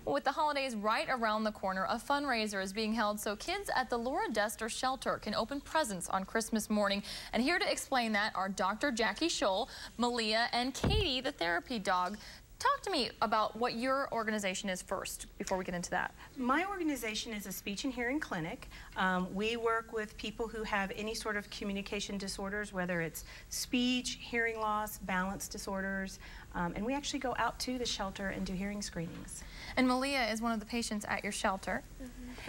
With the holidays right around the corner, a fundraiser is being held so kids at the Laura Dester shelter can open presents on Christmas morning. And here to explain that are Dr. Jackie Scholl, Malia, and Katie, the therapy dog. Talk to me about what your organization is first before we get into that. My organization is a speech and hearing clinic. We work with people who have any sort of communication disorders, whether it's speech, hearing loss, balance disorders, and we actually go out to the shelter and do hearing screenings. And Malia is one of the patients at your shelter.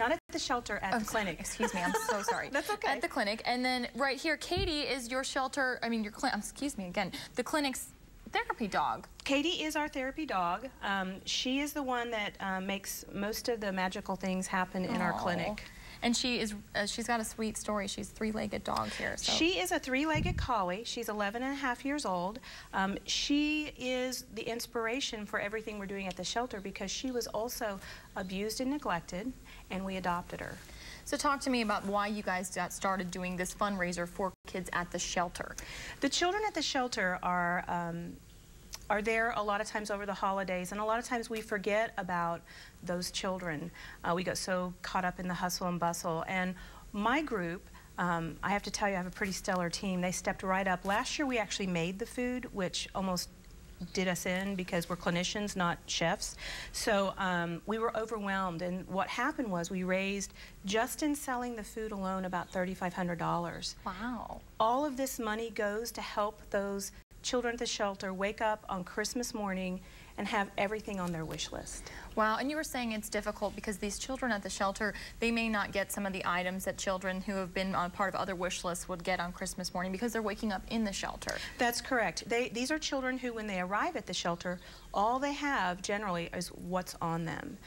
Not at the shelter, at the clinic. Excuse me, I'm so sorry. That's okay. At the clinic. And then right here, Katie is your shelter, excuse me again, the clinic's therapy dog. Katie is our therapy dog. She is the one that makes most of the magical things happen in our clinic. And she's got a sweet story. She's a three-legged dog here. So. She is a three-legged collie. She's 11 and a half years old. She is the inspiration for everything we're doing at the shelter because she was also abused and neglected, and we adopted her. So talk to me about why you guys got started doing this fundraiser for kids at the shelter. The children at the shelter are there a lot of times over the holidays, and a lot of times we forget about those children. We get so caught up in the hustle and bustle. And my group, I have to tell you, I have a pretty stellar team. They stepped right up. Last year we actually made the food, which almost did us in because we're clinicians, not chefs. So we were overwhelmed, and what happened was we raised, just in selling the food alone, about $3,500. Wow. All of this money goes to help those children at the shelter wake up on Christmas morning and have everything on their wish list. Wow, and you were saying it's difficult because these children at the shelter, they may not get some of the items that children who have been on part of other wish lists would get on Christmas morning because they're waking up in the shelter. That's correct. These are children who, when they arrive at the shelter, all they have generally is what's on them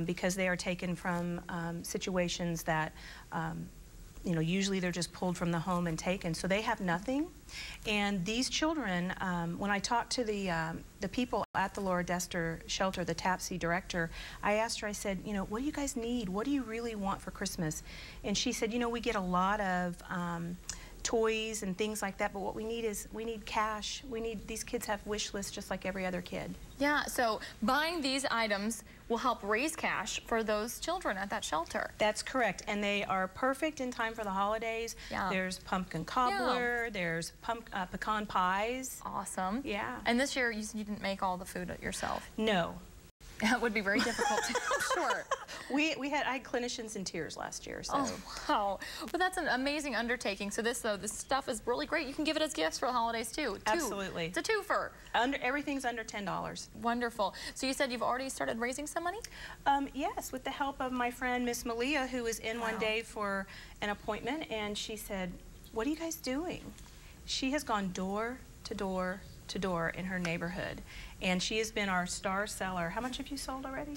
because they are taken from situations that you know, usually they're just pulled from the home and taken, so they have nothing. And these children, when I talked to the people at the Laura Dester shelter, the TAPSY director, I asked her, I said, you know, what do you guys need? What do you really want for Christmas? And she said, you know, we get a lot of toys and things like that, but what we need is, we need cash. These kids have wish lists just like every other kid. Yeah, so buying these items will help raise cash for those children at that shelter. That's correct, and they are perfect in time for the holidays. Yeah. There's pumpkin cobbler, there's pecan pies. Awesome. Yeah. And this year you didn't make all the food yourself? No. That would be very difficult, I'm sure. I had clinicians in tears last year. So. Oh, wow. But that's an amazing undertaking. So this stuff is really great. You can give it as gifts for the holidays, too. Absolutely. It's a twofer. Everything's under $10. Wonderful. So you said you've already started raising some money? Yes, with the help of my friend, Miss Malia, who was in one day for an appointment, and she said, what are you guys doing? She has gone door to door to door in her neighborhood, and she has been our star seller. How much have you sold already?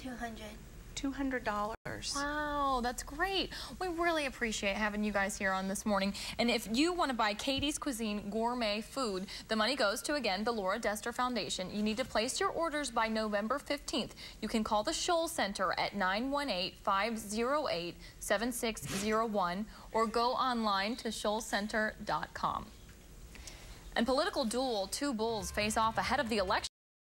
$200. Wow, that's great. We really appreciate having you guys here on this morning. And if you want to buy Katie's Cuisine gourmet food, the money goes to, again, the Laura Dester Foundation. You need to place your orders by November 15th. You can call the Scholl Center at 918-508-7601 or go online to schollcenter.com. And political duel, two bulls face off ahead of the election.